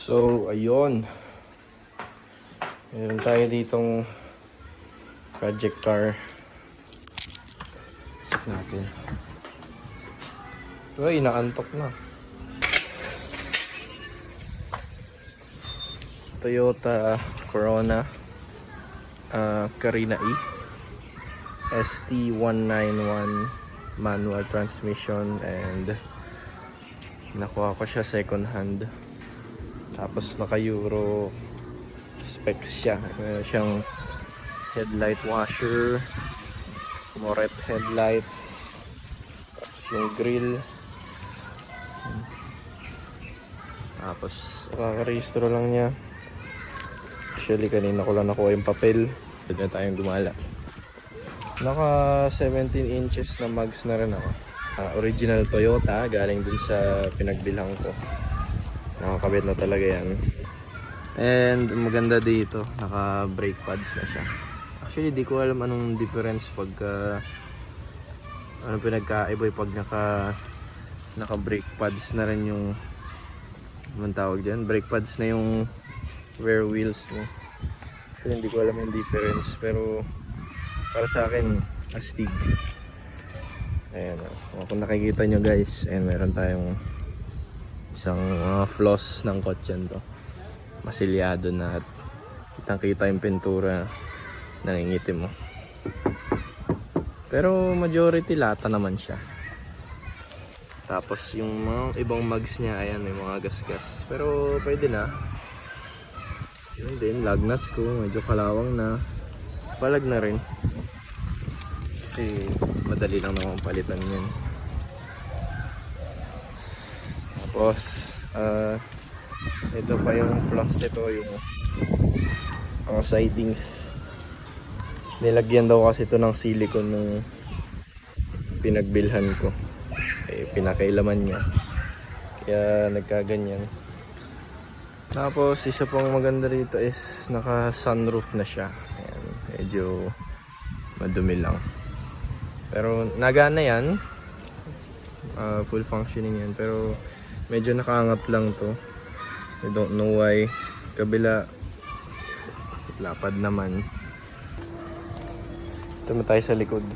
So, ayun. Meron tayo ditong project car. Check natin. Uy, naantok na. Toyota Corona Carina E ST191 manual transmission, and nakuha ko siya second hand. Tapos naka Euro specs siya. Meron siyang headlight washer, moret headlights, tapos yung grill. Tapos kaka-rehistro lang niya. Actually kanina ko lang nakuha yung papel. Pwede na tayong gumala. Naka 17 inches na mags na rin ako. Original Toyota, galing dun sa pinagbilhan ko. Nakakabit na talaga yan. And maganda dito, naka brake pads na siya. Actually di ko alam anong difference pagka ano pinagkaiba pag naka brake pads na rin yung anong tawag dyan, brake pads na yung rear wheels mo. So, hindi ko alam yung difference, pero para sa akin astig. Ayan, kung nakikita nyo guys, ayan, meron tayong isang floss ng kotsen to, masilyado na at kitang kita yung pintura, nangingitim mo. Pero majority lata naman siya. Tapos yung mga ibang mags niya, ayan, may mga gas-gas. Pero pwede na. Yun din, lug nuts ko, medyo kalawang na. Palag na rin. Kasi madali lang naman palitan yan. Tapos, ito pa yung floss nito, yung sidings. Nilagyan daw kasi ito ng silicone nung pinagbilhan ko. Pinakailaman niya, kaya nagkaganyan. Tapos isa pang maganda rito is naka sunroof na siya. Ayan, medyo madumi lang, pero nagana yan. Full functioning yan, pero medyo nakaangat lang to. I don't know why. Kabila lapad naman. Ito mo tayo sa likod.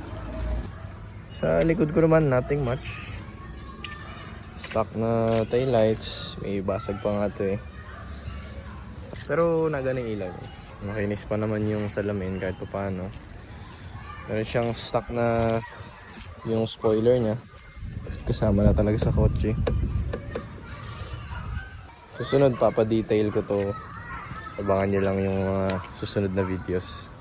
Sa likod ko naman nothing much. Stock na taillights, may basag pa nga ito eh. Pero naganing ilaw. Makinis pa naman yung salamin kahit pa paano. Meron siyang stock na yung spoiler niya. Kasama na talaga sa kotse. Susunod papadetail ko to. Abangan nyo lang yung susunod na videos.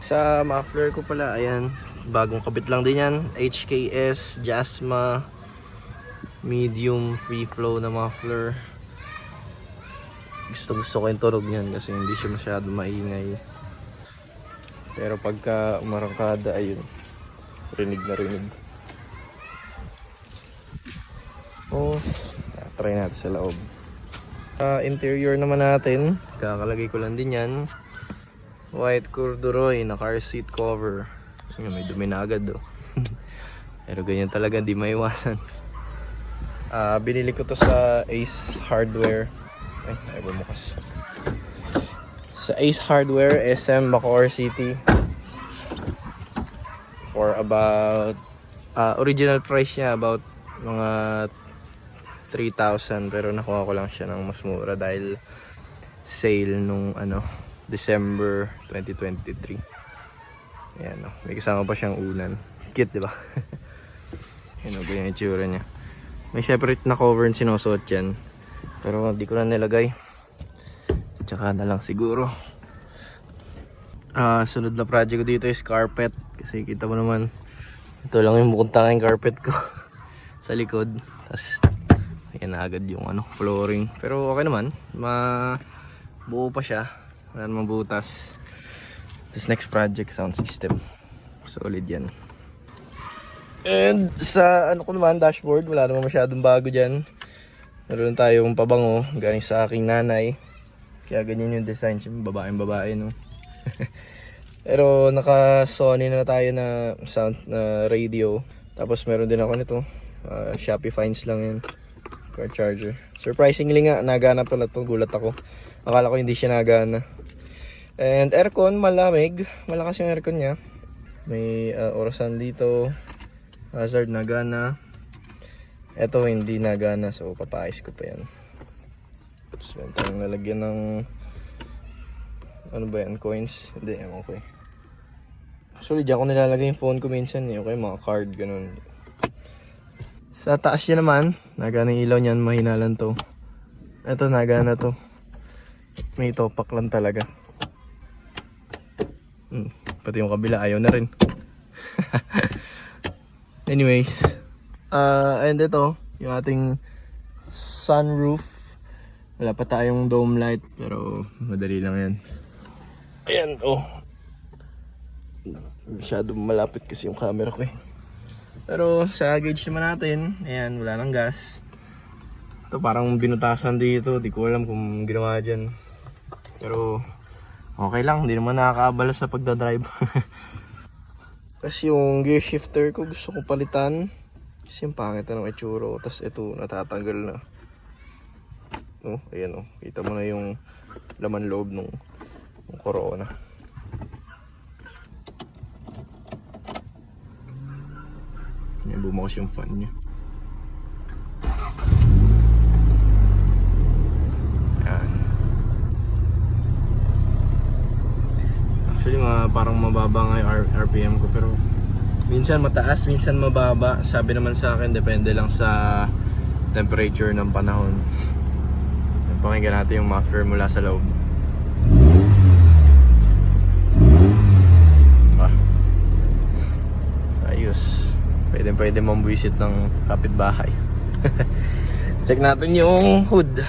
Sa muffler ko pala, ayan, bagong kabit lang din yan. HKS Jasma medium free flow na muffler. Gusto ko yung tunog niyan kasi hindi siya masyado maingay. Pero pagka umarangkada, ayun, rinig na rinig. Try natin sa loob. Interior naman natin, kakalagay ko lang din yan. White corduroy na car seat cover. May dumi na agad oh. Pero ganyan talaga, di maiwasan. Binili ko to sa Ace Hardware. Ay bumukas. Sa Ace Hardware, SM Bacoor City. For about original price niya about mga 3,000, pero nakuha ko lang siya ng mas mura dahil sale nung December 2023. Ayan, may kasama pa siyang unan. Cute, di ba? Yan ba yung itsura niya. May separate na cover yung sinusuot yan, pero hindi ko na nilagay. Tsaka na lang siguro. Sunod na project ko dito is carpet. Kasi kita mo naman, ito lang yung bukod tanging carpet ko sa likod. Tapos ayan na agad yung flooring. Pero okay naman, buo pa siya, wala namang butas. This next project, sound system, solid yan. And sa ko naman, dashboard, wala naman masyadong bago dyan. Meron tayong pabango galing sa aking nanay, kaya ganyan yung design. Siyempre babae no. Pero naka Sony na tayo na sound na radio. Tapos meron din ako nito, Shopee Finds lang yan. car charger. Surprisingly nga, nagana pala to. Gulat ako. Akala ko hindi siya nagana. And aircon, malamig. Malakas yung aircon niya. May orasan dito. Hazard, nagana. Ito hindi nagana, so papaayos ko pa yan. Tapos meron tayong lalagyan ng ano ba yan, coins? Hindi, ewan ko eh. Actually, diyan ko nilalagay yung phone ko minsan eh. Okay, mga card, ganun. Sa taas niya naman, nagana yung ilaw niyan, mahina lang to. Ito, nagana to. May topak lang talaga. Pati yung kabila, ayaw na rin. Anyways, and ito, yung ating sunroof. Wala pa tayong dome light, pero madali lang yan. Ayan, oh. Masyado malapit kasi yung camera ko eh. Pero sa gauge naman natin, ayan, wala nang gas. Ito parang binutasan dito, di ko alam kung ginawa dyan. Pero okay lang, hindi naman nakakaabala sa pagdadrive. Kasi yung gear shifter ko gusto ko palitan. Kasi yung pangit na ng itsura. Tapos ito natatanggal na. Oh, ayan oh. Kita mo na yung laman loob ng Corona. Yan, bumakas yung fan niya. Yan. Actually parang mababa nga yung RPM ko, pero minsan mataas, minsan mababa. Sabi naman sa akin, depende lang sa temperature ng panahon. Pakinggan natin yung muffler mula sa loob. Ayos. Pwede mambuisit ng kapitbahay. Check natin yung hood.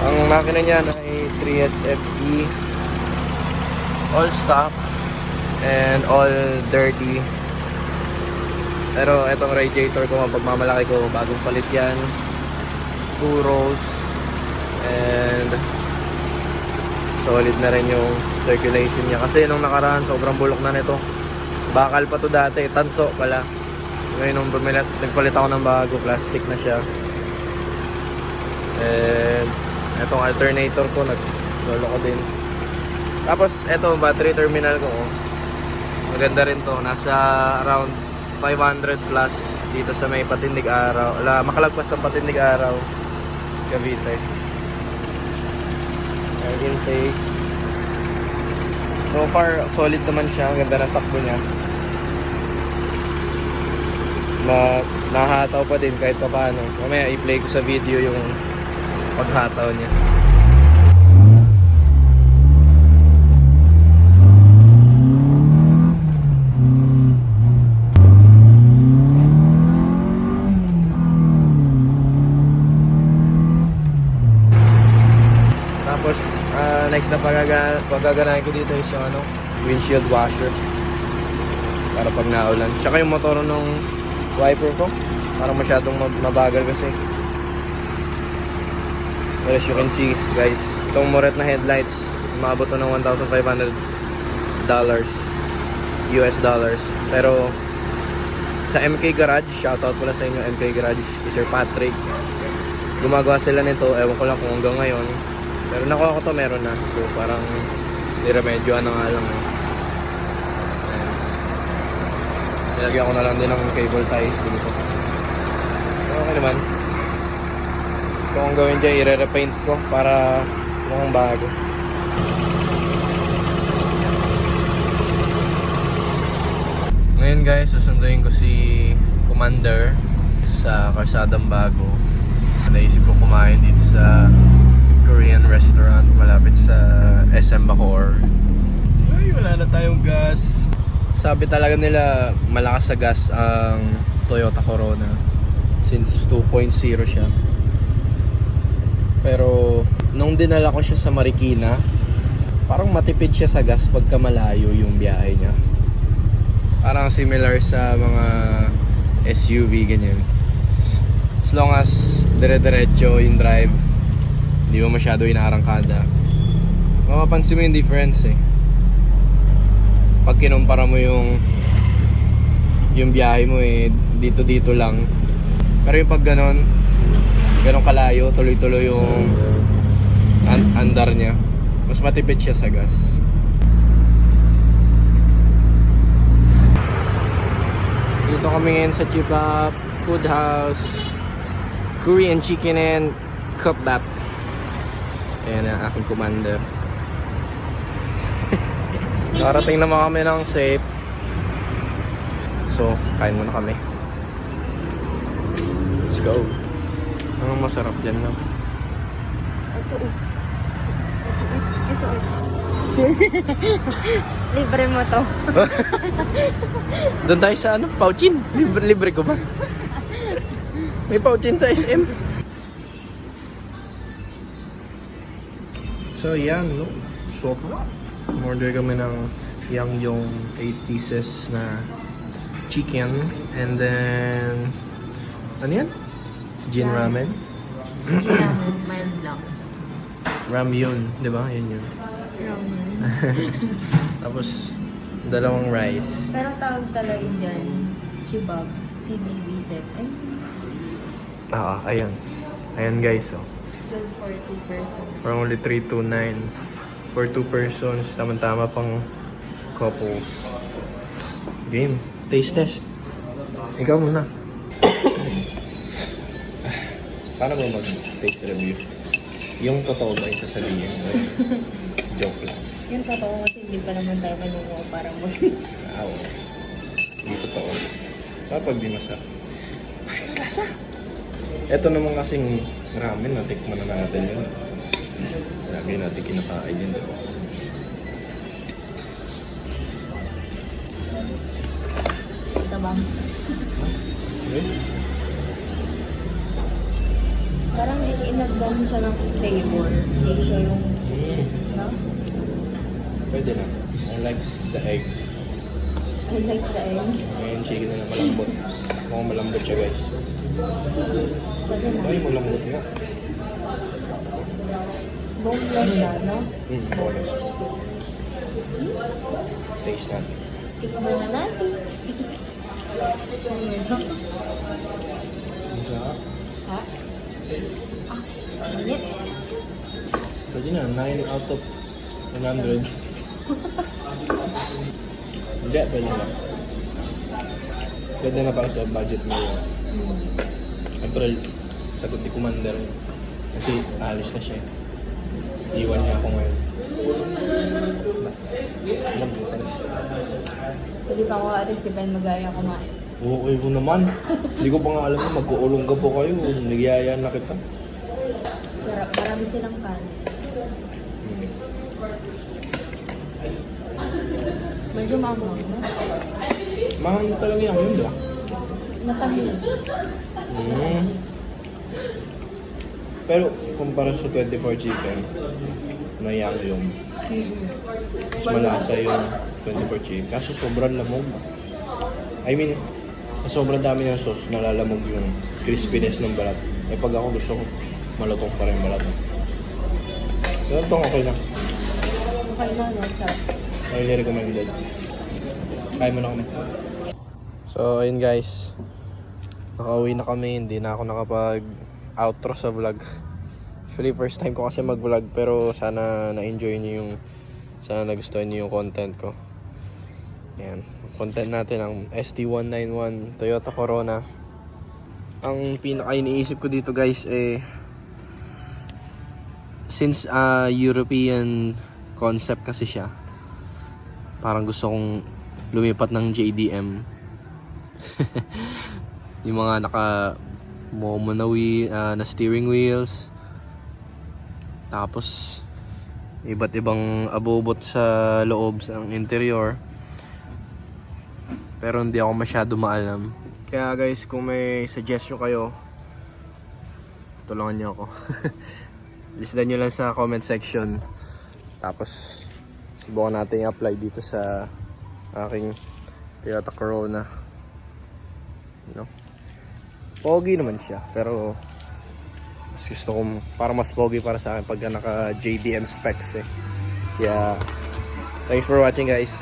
Ang makina niya ay 3SFE, all stock and all dirty. Pero itong radiator ko, pagmamalaki ko, bagong palit yan. 2 rows. And solid na rin yung circulation niya. Kasi nung nakaraan, sobrang bulok na nito. Bakal pa to dati, tanso pala. Ngayon nung nagpalit ako ng bago, plastic na siya. And itong alternator ko, naglolo ko din. Tapos ito, battery terminal ko. Maganda rin to. Nasa around 500 plus dito sa may Patindig Araw. Makalagpas sa Patindig Araw, Cavite. Air intake. So far, solid naman siya. Ang ganda ng takbo niya. Nahataw pa din kahit pa paano. Mamaya i-play ko sa video yung paghataw niya. Tapos next na pagaganahin ko dito is yung windshield washer para pag naulan. Tsaka yung motor ng wiper ko, parang masyadong mabagal kasi. Well, as you can see guys, itong Moret na headlights, umabot to ng $1,500 US dollars. Pero sa MK Garage, shoutout pala sa inyo MK Garage, kay Sir Patrick, gumagawa sila nito, ewan ko lang kung hanggang ngayon, pero nakuha ko to, meron na. So parang niremedyoan na nga lang eh. Nilagyan ko na lang din ng cable ties dito. Okay naman. Gusto kong gawin dyan, i-repaint ko para mukhang bago. Ngayon guys, susunduin ko si Commander sa Kalsadang Bago. Naisip ko kumain dito sa Korean restaurant malapit sa SM Bacoor. Ay, wala na tayong gas. Sabi talaga nila malakas sa gas ang Toyota Corona since 2.0 siya. Pero nung dinala ko siya sa Marikina, parang matipid siya sa gas pagka malayo yung biyahe niya. Parang similar sa mga SUV ganyan. As long as dire-diretso yung drive, hindi mo masyado inaarangkada, mapapansin mo yung difference eh. Pag kinumpara mo yung yung biyahe mo eh dito lang. Pero yung pag ganon kalayo, tuloy-tuloy yung andar niya, mas matipid siya sa gas. Dito kami ngayon sa Chipa Food House, Korean chicken and kebab. Ayan ang aking commander. Nakarating naman kami ng safe. So, kain muna kami. Let's go. Anong masarap dyan na? Ito. Libre mo to. Doon tayo sa ano? Pouchin. Libre ko ba? May pouchin sa SM. So, yan, no? So, order kami ng yung 8 pieces na chicken. And then, ano yan? Jin ramen? Mild lang. Ramyun, di ba? Yan yun. Ramen. Tapos, dalawang rice. Pero tawag talaga dyan, chibab, CBB set. Ay, Ayun. Ayun guys, oh. good for 2 persons. For only 329. For 2 persons, tama-tama pang couples. Game. Taste test. Ikaw muna. Paano mo mag-taste review? Yung totoo ba yung sasabihin? Joke lang. Yung totoo kasi hindi pa naman tayo kanungo para mag... Oo. Hindi totoo. Kapag di masarap. Ay, lasa! Ito naman kasing ramen, natikman na natin yun. Lagi natin kinakain yun, diba? Ito ba? Okay. Parang inagdam siya ng flavor. Hindi siya yung... No? Pwede na. I like the egg. I like the egg. Ngayon, chicken na malambot. Mukhang malambot siya, guys. Pwede na. Ay, malambot nga. Boneless siya, no? Bonus. Taste natin. Tikman na natin. Ang sarap. Ha? Init. Pwede na, 9 out of 100. Hindi, pwede na. Pwede na para sa budget mo yun. April, sagot ni Commander. Kasi alis na siya. Iwan niya ako ngayon. Nabutan. Pwede pa ako alis, di ba yung mag-aya kumain? Oo, ko naman. Hindi ko pa nga alam na magkuulong ka po kayo. Nagyaya na kita. Sarap. Marami silang kanin. Medyo mamang, no? Mahal talaga yan yun, ba? Matamis. Pero kumpara sa 24 chicken, nayang yung mas malasa yung 24 chicken. Kaso sobrang lamog. I mean, sa sobrang dami ng sauce, nalalamog yung crispiness ng balat. Eh pag ako gusto ko, malutong pa rin balat. Pero itong okay lang. Okay lang, no? Sarap. Highly recommended. Kaya mo na kami. So, ayun guys. Nakauwi na kami. Hindi na ako nakapag-outro sa vlog. Actually, first time ko kasi mag-vlog. Pero sana na-enjoy niyo yung... Sana nagustuhan niyo yung content ko. Ayan. Content natin ang ST191 Toyota Corona. Ang pinaka-iniisip ko dito guys eh... Since European concept kasi siya. Parang gusto kong lumipat ng JDM. Yung mga naka-momo na steering wheels. Tapos iba't ibang abobot sa loob ng interior. Pero hindi ako masyado maalam. Kaya guys, kung may suggestion kayo, tulungan niyo ako. Listan nyo lang sa comment section. Tapos subukan natin i-apply dito sa aking Toyota Corona. No? Pogi naman siya, pero mas gusto kong para mas pogi para sa akin pagka naka JDM specs eh. Kaya thanks for watching guys.